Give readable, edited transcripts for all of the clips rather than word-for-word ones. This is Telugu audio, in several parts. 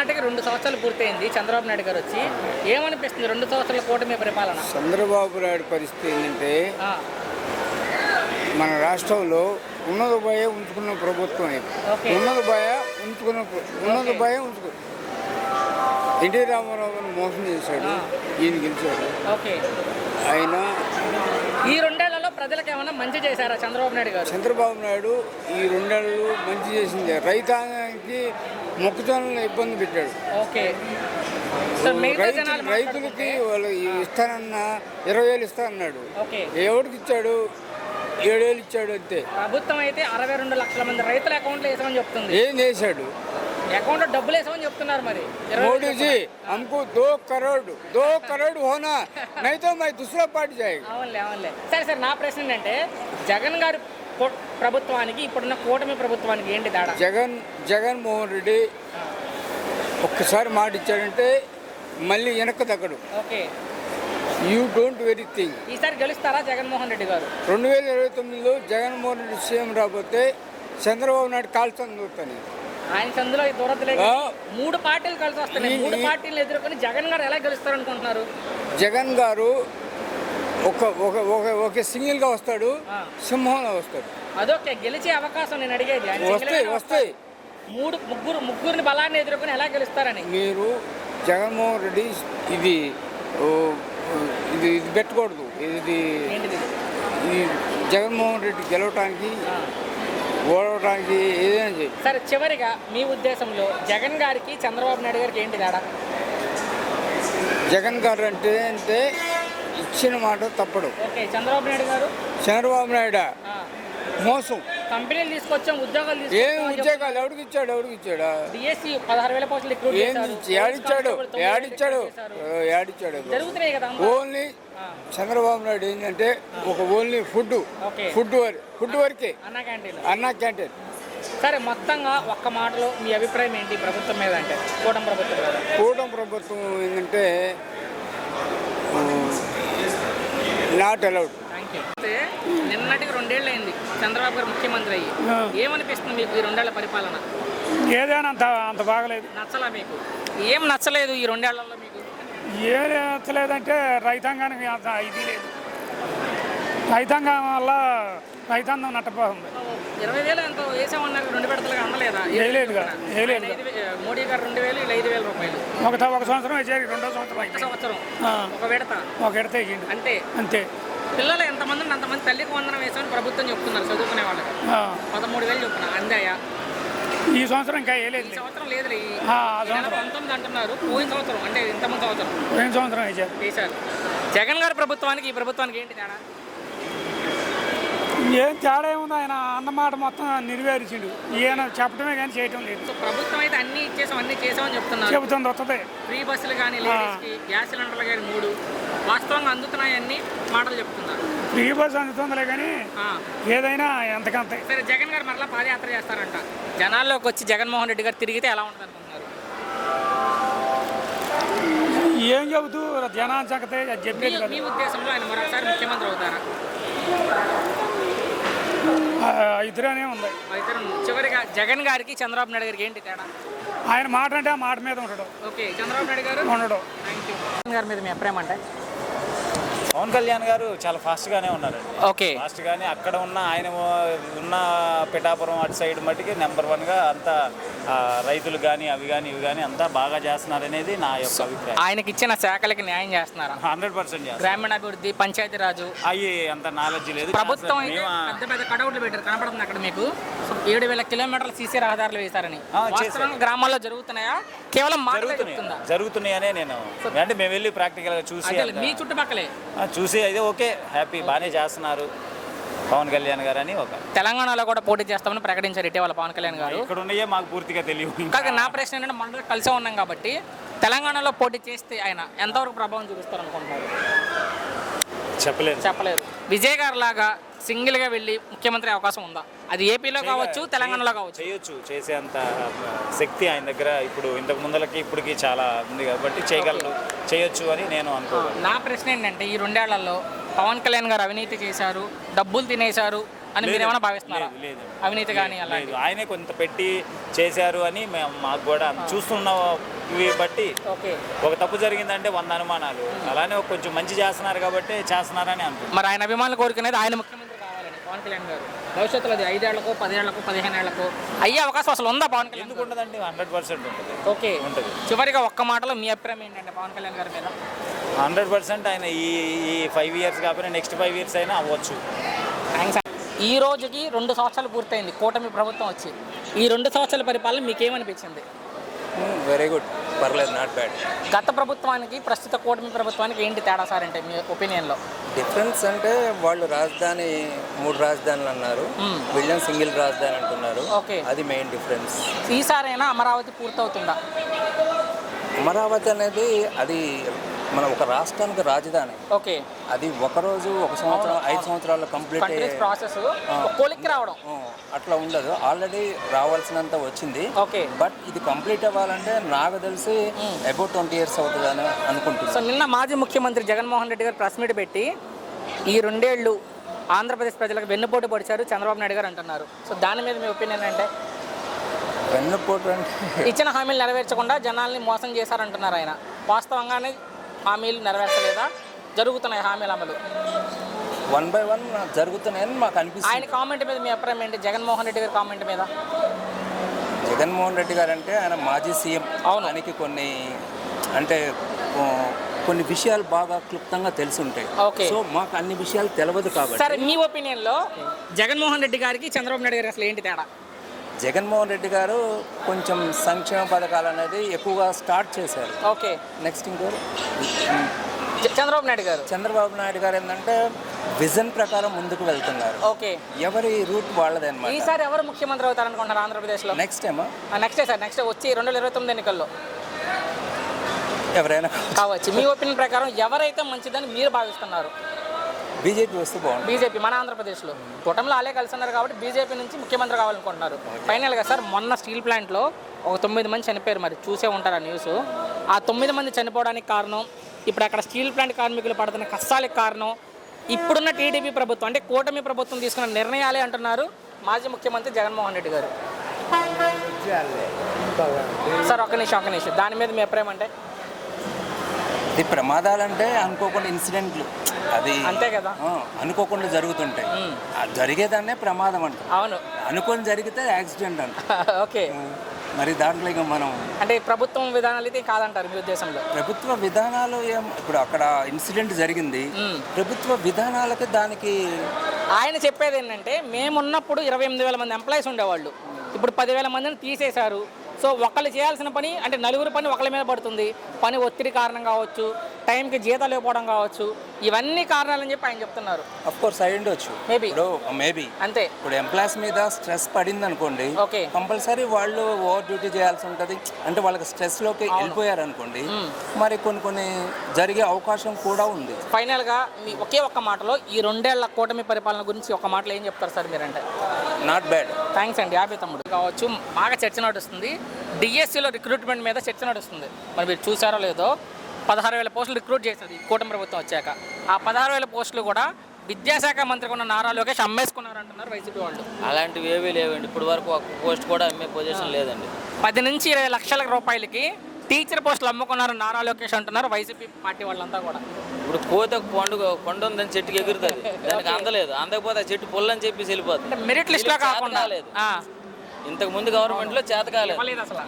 నిన్నటికి 2 సంవత్సరాలు పూర్తయింది చంద్రబాబు నాయుడు గారు వచ్చి. ఏమనిపిస్తుంది 2 సంవత్సరాల కూటమి పరిపాలన? చంద్రబాబు నాయుడు పరిస్థితి ఏంటంటే ఆ, మన రాష్ట్రంలో ఉన్నది భయ ఉంచుకున్న ప్రభుత్వం ఇది. ఓకే. ఉన్నది భయ ఉంచుకున్న ఎన్టీ రామారావుని మోసం చేశాడు, ఈయన గెలిచాడు. ఓకే. ఆయన ఈ 2 ఏళ్లలో ప్రజలకు ఏమైనా మంచి చేశారా చంద్రబాబు నాయుడు గారు? చంద్రబాబు నాయుడు ఈ 2 ఏళ్ళు మంచి చేసింది. రైతాంగానికి మొక్కజొన్నలను ఇబ్బంది పెట్టాడు. ఓకే. సో మిగతా జనాలు రైతులకి వాళ్ళు ఇస్తానన్న 20,000 ఇస్తానన్నాడు. ఓకే. ఎవరికి ఇచ్చాడు? 7,000 ఇచ్చాడు అంతే. ప్రభుత్వం అయితే 62 లక్షల మంది రైతుల అకౌంట్లో వేసామని చెప్తుంది. ఏం చేశాడు? అకౌంట్లో డబ్బులు వేసామని చెప్తున్నారు. మరి मोदी जी हमको 2 करोड़ होना नहीं तो मैं दूसरा पार्टी जाएगा. అవునులే. సరే నా ప్రశ్న ఏంటంటే జగన్ గారి ప్రభుత్వానికి ఇప్పుడున్న కూటమి ప్రభుత్వానికి ఏంటి తేడా? జగన్మోహన్ రెడ్డి ఒక్కసారి మాట ఇచ్చాడంటే మళ్ళీ వెనక్కి తగ్గడు. Okay. You don't worry thing. ఈసారి గెలుస్తారా జగన్మోహన్ రెడ్డి గారు? 2029లో జగన్మోహన్ రెడ్డి సీఎం రాబోతే చంద్రబాబు నాయుడు కాల్చని చూస్తాను. ఆయన సందులో దూరతలే 3 పార్టీలు కలిసి వస్తున్నాయి. 3 పార్టీలు ఎదుర్కొని జగన్ గారు ఎలా గెలుస్తారు అనుకుంటున్నారు? జగన్ గారు ఒక సింగిల్గా వస్తాడు, సింహంలో వస్తాడు. అదొకే గెలిచే అవకాశం నేను అడిగేది. వస్తాయి. ముగ్గురిని బలాన్ని ఎదుర్కొని ఎలా గెలుస్తారని. మీరు జగన్మోహన్ రెడ్డి ఇది పెట్టకూడదు. ఈ జగన్మోహన్ రెడ్డి గెలవటానికి ఓడవడానికి ఏదైనా చేయి. సరే చివరిగా మీ ఉద్దేశంలో జగన్ గారికి చంద్రబాబు నాయుడు గారికి ఏంటి తేడా? జగన్ గారు అంటే ఇచ్చిన మాట తప్పడు. ఓకే. చంద్రబాబు నాయుడు మోసం. కంపెనీలు తీసుకొచ్చాం, ఉద్యోగాలు ఏం ఉద్యోగాలు ఎవరికి ఇచ్చాడు? డిఎస్సి 16,000 పోస్టులు రిక్రూట్ చేశారు. యాడిచ్చాడు? జరుగుతున్నాయి కదా. ఓన్లీ చంద్రబాబు నాయుడు ఏంటంటే ఓన్లీ ఫుడ్ వరకే. అన్నా క్యాంటీన్. సరే మొత్తంగా ఒక్క మాటలో మీ అభిప్రాయం ఏంటి ప్రభుత్వం మీద? అంటే కూటమి ప్రభుత్వం ఏంటంటే నాట్ అలౌడ్. నిన్నటికి 2 ఏళ్ళు అయింది చంద్రబాబు గారు ముఖ్యమంత్రి అయ్యి. ఏమనిపిస్తుంది మీకు ఈ 2 ఏళ్ల పరిపాలన? ఏదైనా అంత బాగలేదు. నచ్చలా మీకు? ఏం నచ్చలేదు ఈ 2 ఏళ్లలో మీకు? ఏం నచ్చలేదంటే రైతాంగానికి అంత ఇది లేదు. రైతాంగం వల్ల రైతాంగం నట్టపోతుంది. 20,000 ఎంతో వేసామన్నారు, 2 విడతలుగా అందలేదా? వేయలేదుగా. మోడీ గారు 2,000 ఇలా 5,000 రూపాయలు ఒక సంవత్సరం వేసారు, 2వ సంవత్సరం ఒక విడత వేసిండు అంతే. పిల్లలు ఎంతమంది అంతమంది తల్లికి వందనం వేసామని ప్రభుత్వం చెప్తున్నారు చదువుకునే వాళ్ళకి. 13,000 చెప్తున్నా అందాయా? ఈ సంవత్సరం ఇంకా వేయలేదు. ఈ సంవత్సరం లేదు. 19 అంటున్నారు. పోయిన సంవత్సరం అంటే ఇంతమంది సంవత్సరం వేశారు. జగన్ గారి ప్రభుత్వానికి ఈ ప్రభుత్వానికి ఏంటి తేడా? ఏం తేడా ఏముంది? ఆయన అన్నమాట మొత్తం నెరవేర్చిండు. ఈయన చెప్పడమే కానీ చేయటం లేదు. సో ప్రభుత్వం అయితే అన్ని చేసామని చెప్తున్నారు. చెబుతుంది వస్తుంది. ఫ్రీ బస్సులు కానీ, లేడీస్కి గ్యాస్ సిలిండర్లు కానీ 3 వాస్తవంగా అందుతున్నాయని మాటలు చెప్తున్నారు. ఫ్రీ బస్సు అందుతుందిలే కానీ ఏదైనా ఎంతకంతే. సరే జగన్ గారు మరలా పాదయాత్ర చేస్తారంట. జనాల్లోకి వచ్చి జగన్మోహన్ రెడ్డి గారు తిరిగితే ఎలా ఉంటుంది అనుకుంటున్నారు? ఏం చెబుతూ జనాన్ని చక్కతే చెప్పేది కదా. మీ ఉద్దేశంలో ఆయన మరొకసారి ముఖ్యమంత్రి అవుతారా? ఇద్దరనే ఉంది. చివరిగా జగన్ గారికి చంద్రబాబు నాయుడు గారికి ఏంటి తేడా? ఆయన మాట అంటే ఆ మాట మీద ఉండడు. ఓకే. చంద్రబాబు నాయుడు గారు ఉండడు. Thank you. జగన్ గారి మీద మీ అభిప్రాయం అంటే? పవన్ కళ్యాణ్ గారు చాలా ఫాస్ట్గానే ఉన్నారండి. ఓకే. ఫాస్ట్గానే అక్కడ ఆయన ఉన్న పిఠాపురం అటు సైడ్ మట్టికి నెంబర్ 1గా అంతా రైతులు కానీ ఇవి కానీ అంతా బాగా చేస్తున్నారనేది నా యొక్క అభిప్రాయం. ఆయనకి ఇచ్చిన శాఖలకి న్యాయం చేస్తున్నారా? 100% గ్రామీణాభివృద్ధి, పంచాయతీరాజు అవి అంత నాలెడ్జ్ లేదు. ప్రభుత్వం పెద్ద కటౌట్లు పెట్టారు, కనపడుతుంది అక్కడ మీకు. 7,000 కిలోమీటర్ల సీసీ రహదారులు వేశారని గ్రామాల్లో జరుగుతున్నాయా? కేవలం జరుగుతున్నాయనే నేను అంటే మేము వెళ్ళి ప్రాక్టికల్గా చూసి మీ చుట్టుపక్కలే చూసి అయితే ఓకే హ్యాపీ బాగానే చేస్తున్నారు పవన్ కళ్యాణ్ గారు అని. తెలంగాణలో కూడా పోటీ చేస్తామని ప్రకటించారు ఇటీవల పవన్ కళ్యాణ్ గారు. ఇక్కడ ఉన్నాయే మాకు పూర్తిగా తెలియదు. కాక నా ప్రశ్న ఏంటంటే మనం కలిసే ఉన్నాం కాబట్టి తెలంగాణలో పోటీ చేస్తే ఆయన ఎంతవరకు ప్రభావం చూపిస్తారు అనుకుంటున్నారు? చెప్పలేదు. విజయ్ గారు లాగా సింగిల్గా వెళ్ళి ముఖ్యమంత్రి అవకాశం ఉందా? అది ఏపీలో కావచ్చు, తెలంగాణలో కావచ్చు. చేసేంత శక్తి ఆయన దగ్గర ఇప్పుడు ఇంతకు ముందలకి ఇప్పటికి చాలా ఉంది కాబట్టి చేయొచ్చు అని నేను అనుకోను. నా ప్రశ్న ఏంటంటే ఈ 2 ఏళ్లలో పవన్ కళ్యాణ్ గారు అవినీతి చేశారు, డబ్బులు తినేశారు, అని మీరు ఏమైనా భావిస్తున్నారా? లేదు అవినీతి కానీ అలా లేదు, ఆయనే కొంత పెట్టి చేశారు అని మాకు కూడా చూస్తున్న ఇవి బట్టి ఓకే. ఒక తప్పు జరిగిందంటే 100 అనుమానాలు, అలానే కొంచెం మంచి చేస్తున్నారు కాబట్టి చేస్తున్నారని అనుకుంటున్నాను. మరి ఆయన అభిమానులు కోరుకునేది ఆయన ముఖ్యమంత్రి కావాలని పవన్ కళ్యాణ్ గారు. భవిష్యత్తులో అది 5 ఏళ్లకు 10 ఏళ్లకు 15 ఏళ్లకు అయ్యే అవకాశం అసలు ఉందా పవన్ కళ్యాణ్? ఎందుకు ఉండదండి, 100% ఉంటుంది. ఓకే, ఉంటుంది. చివరిగా ఒక్క మాటలో మీ అభిప్రాయం ఏంటంటే పవన్ కళ్యాణ్ గారి మీద? 100% ఆయన ఈ 5 ఇయర్స్ కాకపోయినా నెక్స్ట్ 5 ఇయర్స్ అయినా అవ్వచ్చు. థ్యాంక్స్. ఈ రోజుకి 2 సంవత్సరాలు పూర్తయింది కూటమి ప్రభుత్వం వచ్చి. ఈ 2 సంవత్సరాల పరిపాలన మీకేమనిపించింది? వెరీ గుడ్, పర్లేదు, నాట్ బ్యాడ్. గత ప్రభుత్వానికి ప్రస్తుత కూటమి ప్రభుత్వానికి ఏంటి తేడా సార్ అంటే మీ ఒపీనియన్లో? డిఫరెన్స్ అంటే వాళ్ళు రాజధాని 3 రాజధానులు అన్నారు, వీళ్ళని సింగిల్ రాజధాని అంటున్నారు. ఓకే. అది మెయిన్ డిఫరెన్స్. ఈసారైనా అమరావతి పూర్తవుతుందా? అమరావతి అనేది అది మన ఒక రాష్ట్రానికి రాజధాని. ఓకే. అది ఒకరోజు 1 సంవత్సరం 5 సంవత్సరాలు కంప్లీట్ కంటిన్యూస్ ప్రాసెస్, కొలిక్కి రావడం అట్లా ఉండదు. ఆల్రెడీ రావాల్సినంత వచ్చింది. ఓకే. బట్ ఇది కంప్లీట్ అవ్వాలంటే నాకు తెలిసి అబౌట్ 20 ఇయర్స్ అవుతుందని సో అనుకుంటున్నాను. నిన్న మాజీ ముఖ్యమంత్రి జగన్మోహన్ రెడ్డి గారు ప్రెస్ మీట్ పెట్టి ఈ 2 ఏళ్ళు ఆంధ్రప్రదేశ్ ప్రజలకు వెన్నుపోటు పొడిచారు చంద్రబాబు నాయుడు గారు అంటున్నారు. సో దాని మీద మీ ఒపీనియన్ అంటే? వెన్నుపోటు అంటే ఇచ్చిన హామీలు నెరవేర్చకుండా జనాల్ని మోసం చేశారంటున్నారు ఆయన. వాస్తవంగానే హామీలు నెరవేర్చలేదా? జరుగుతున్నాయి హామీల అమలు 1 by 1 జరుగుతున్నాయని మాకు అనిపిస్తుంది. ఆయన కామెంట్ మీద మీ అభిప్రాయం ఏంటి? జగన్మోహన్ రెడ్డి గారి కామెంట్ మీద? జగన్మోహన్ రెడ్డి గారు అంటే ఆయన మాజీ సీఎం. అవును. ఆయనకి కొన్ని విషయాలు బాగా క్లుప్తంగా తెలిసి ఉంటాయి. ఓకే. సో మాకు అన్ని విషయాలు తెలియదు కాబట్టి. సరే, మీ ఒపీనియన్లో జగన్మోహన్ రెడ్డి గారికి చంద్రబాబు నాయుడు గారికి అసలు ఏంటి తేడా? జగన్మోహన్ రెడ్డి గారు కొంచెం సంక్షేమ పథకాలు అనేది ఎక్కువగా స్టార్ట్ చేశారు. ఓకే. నెక్స్ట్ ఇంకోరు చంద్రబాబు నాయుడు గారు ఏంటంటే విజన్ ప్రకారం ముందుకు వెళ్తున్నారు. ఓకే. ఎవరి రూట్ వాళ్ళదే అన్నమాట. ఈసారి ఎవరు ముఖ్యమంత్రి అవుతారు అనుకుంటున్నారు ఆంధ్రప్రదేశ్లో? నెక్స్ట్ టైమా? నెక్స్టే సార్, నెక్స్ట్ వచ్చి 2029 ఎన్నికల్లో ఎవరైనా కావచ్చు. మీ ఒపీనియన్ ప్రకారం ఎవరైతే మంచిదని మీరు భావిస్తున్నారు? బీజేపీ వస్తే బాగుంటుంది. బీజేపీ మన ఆంధ్రప్రదేశ్లో కూటమిలో ఆలే కలిసి ఉన్నారు కాబట్టి బీజేపీ నుంచి ముఖ్యమంత్రి కావాలనుకుంటున్నారు. ఫైనల్గా సార్, మొన్న స్టీల్ ప్లాంట్లో ఒక 9 మంది చనిపోయారు, మరి చూసే ఉంటారు ఆ న్యూస్. ఆ 9 మంది చనిపోవడానికి కారణం, ఇప్పుడు అక్కడ స్టీల్ ప్లాంట్ కార్మికులు పడుతున్న కష్టాలకు కారణం ఇప్పుడున్న టీడీపీ ప్రభుత్వం అంటే కూటమి ప్రభుత్వం తీసుకున్న నిర్ణయాలే అంటున్నారు మాజీ ముఖ్యమంత్రి జగన్మోహన్ రెడ్డి గారు. సార్ ఒక్క నిమిషం, దాని మీద మీ అభిప్రాయం అంటే? ఇది ప్రమాదాలంటే అనుకోకుండా ఇన్సిడెంట్లు, అది అంతే కదా, అనుకోకుండా జరుగుతుంటాయి. జరిగేదాన్నే ప్రమాదం అంట. అవును. అనుకొని జరిగితే యాక్సిడెంట్ అంట. ఓకే. మరి దాంట్లో ఇక మనం అంటే ప్రభుత్వం విధానాలు అయితే కాదంటారు మీ ఉద్దేశంలో? ప్రభుత్వ విధానాలు ఇప్పుడు అక్కడ ఇన్సిడెంట్ జరిగింది, ప్రభుత్వ విధానాలకి దానికి ఆయన చెప్పేది ఏంటంటే, మేమున్నప్పుడు 28,000 మంది ఎంప్లాయీస్ ఉండేవాళ్ళు, ఇప్పుడు 10,000 మందిని తీసేశారు. సో ఒకళ్ళు చేయాల్సిన పని అంటే నలుగురు పని ఒకళ్ళ మీద పడుతుంది. పని ఒత్తిడి కారణం కావచ్చు, టైంకి జీతాలు ఇవ్వకపోవడం కావచ్చు, ఇవన్నీ కారణాలని చెప్పి ఆయన చెప్తున్నారు. అఫ్ కోర్స్ అయి ఉండొచ్చు, మేబీ అంతే. ఇప్పుడు ఎంప్లాయీస్ మీద స్ట్రెస్ పడింది అనుకోండి, ఓకే, కంపల్సరీ వాళ్ళు ఓవర్ డ్యూటీ చేయాల్సి ఉంటుంది. అంటే వాళ్ళకి స్ట్రెస్లోకి వెళ్ళిపోయారు అనుకోండి, మరి కొన్ని జరిగే అవకాశం కూడా ఉంది. ఫైనల్గా మీ ఒకే ఒక్క మాటలో ఈ 2 ఏళ్ల కూటమి పరిపాలన గురించి ఒక మాటలో ఏం చెప్తారు సార్ మీరంటే? Not bad. థ్యాంక్స్ అండి. యాభై తమ్ముడు కావచ్చు. బాగా చర్చ నడుస్తుంది, డిఎస్సిలో రిక్రూట్మెంట్ మీద చర్చ నడుస్తుంది. మరి మీరు చూసారో లేదో, 16,000 పోస్టులు రిక్రూట్ చేస్తుంది కూటమి ప్రభుత్వం వచ్చాక. ఆ 16,000 పోస్టులు కూడా విద్యాశాఖ మంత్రి ఉన్న నారా లోకేష్ అమ్మేసుకున్నారంటున్నారు వైసీపీ వాళ్ళు. అలాంటివి ఏవీ లేవండి, ఇప్పుడు వరకు ఒక పోస్ట్ కూడా అమ్మే పొజిషన్ లేదండి. 10 నుంచి 20 లక్షల రూపాయలకి టీచర్ పోస్టులు అమ్ముకున్నారు నారా లోకేష్ అంటున్నారు వైసీపీ పార్టీ వాళ్ళంతా కూడా. ఇప్పుడు కోత కొండ ఉందని చెట్టుకి ఎగురుతుంది, దానికి అందలేదు, అందకపోతే ఆ చెట్టు పొల్లని చెప్పేసి వెళ్ళిపోతుంది. మెరిట్ లిస్ట్ లో కాకుండా లేదు. ఇంతకు ముందు గవర్నమెంట్లో చేత కాలేదు,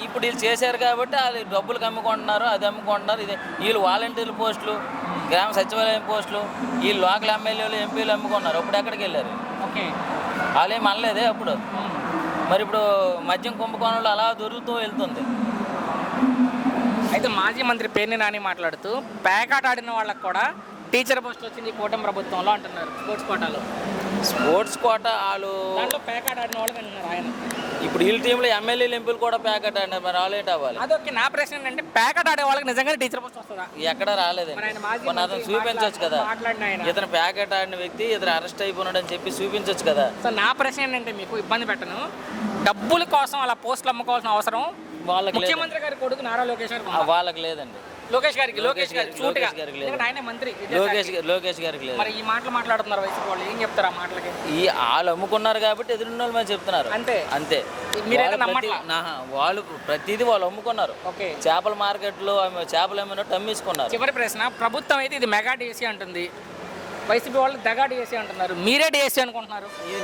ఇప్పుడు వీళ్ళు చేశారు కాబట్టి వాళ్ళు డబ్బులు అమ్ముకుంటున్నారు, అది అమ్ముకుంటున్నారు. ఇది వీళ్ళు వాలంటీర్ల పోస్టులు, గ్రామ సచివాలయం పోస్టులు, వీళ్ళు లోకల్ ఎమ్మెల్యేలు ఎంపీలు అమ్ముకున్నారు. ఇప్పుడు ఎక్కడికి వెళ్ళారు? ఓకే, వాళ్ళు ఏం అనలేదే అప్పుడు. మరి ఇప్పుడు మద్యం కుంభకోణంలో అలా దొరుకుతూ వెళ్తుంది. అయితే మాజీ మంత్రి పేర్ని నాని మాట్లాడుతూ పేకాట ఆడిన వాళ్ళకి కూడా టీచర్ పోస్ట్ వచ్చింది కూటమి ప్రభుత్వంలో అంటున్నారు. స్పోర్ట్స్ కోట వాళ్ళు దాంట్లో పేకాట ఆడిన వాళ్ళకి అంటున్నారు ఆయన. ఇప్పుడు వీళ్ళ టీంలో ఎమ్మెల్యేలు ఎంపీలు కూడా ప్యాకెట్ ఆడినారు, మరి ఆల్రెట్ అవ్వాలి. అదొకే. నా ప్రశ్న ఏంటంటే, ప్యాకెట్ ఆడే వాళ్ళకి నిజంగానే టీచర్ పోస్ట్ వస్తుందా? ఎక్కడ రాలేదండి. కొన్ని అతను చూపించవచ్చు కదా, ఇతను ప్యాకెట్ ఆడిన వ్యక్తి ఇతను అరెస్ట్ అయిపోయినాడు అని చెప్పి చూపించవచ్చు కదా. సో నా ప్రశ్న ఏంటంటే, మీకు ఇబ్బంది పెట్టను, డబ్బుల కోసం అలా పోస్టులు అమ్ముకోవాల్సిన అవసరం వాళ్ళకి ముఖ్యమంత్రి గారి కొడుకు నారా లోకేష్ వాళ్ళకి లేదండి. లోకేష్ గారికి సూటిగా లోకేష్ గారికి లేదు. ఎందుకంటే ఆయనే మంత్రి లోకేష్ గారికి లేదు. మరి ఈ మాటలు మాట్లాడుతున్నారు వైసీపీ వాళ్ళు, ఏం చెప్తారు ఆ మాటలకి? వాళ్ళు అమ్ముకున్నారు కాబట్టి ఎదురున్న వాళ్ళు మేము చెప్తున్నారు అంతే. అంతే. మీరైతే వాళ్ళు నమ్మట్లా? వాళ్ళు ప్రతిదీ వాళ్ళు అమ్ముకున్నారు. ఓకే. చేపల మార్కెట్లో చేపలు అమ్మినట్టు అమ్మేసుకున్నారు. చివరి ప్రశ్న, ప్రభుత్వం అయితే ఇది మెగా డిఎస్సీ అంటుంది, వైసీపీ వాళ్ళు దగా డిఎస్సీ అంటున్నారు, మీరే డిఎస్సీ అనుకుంటున్నారు? ఇది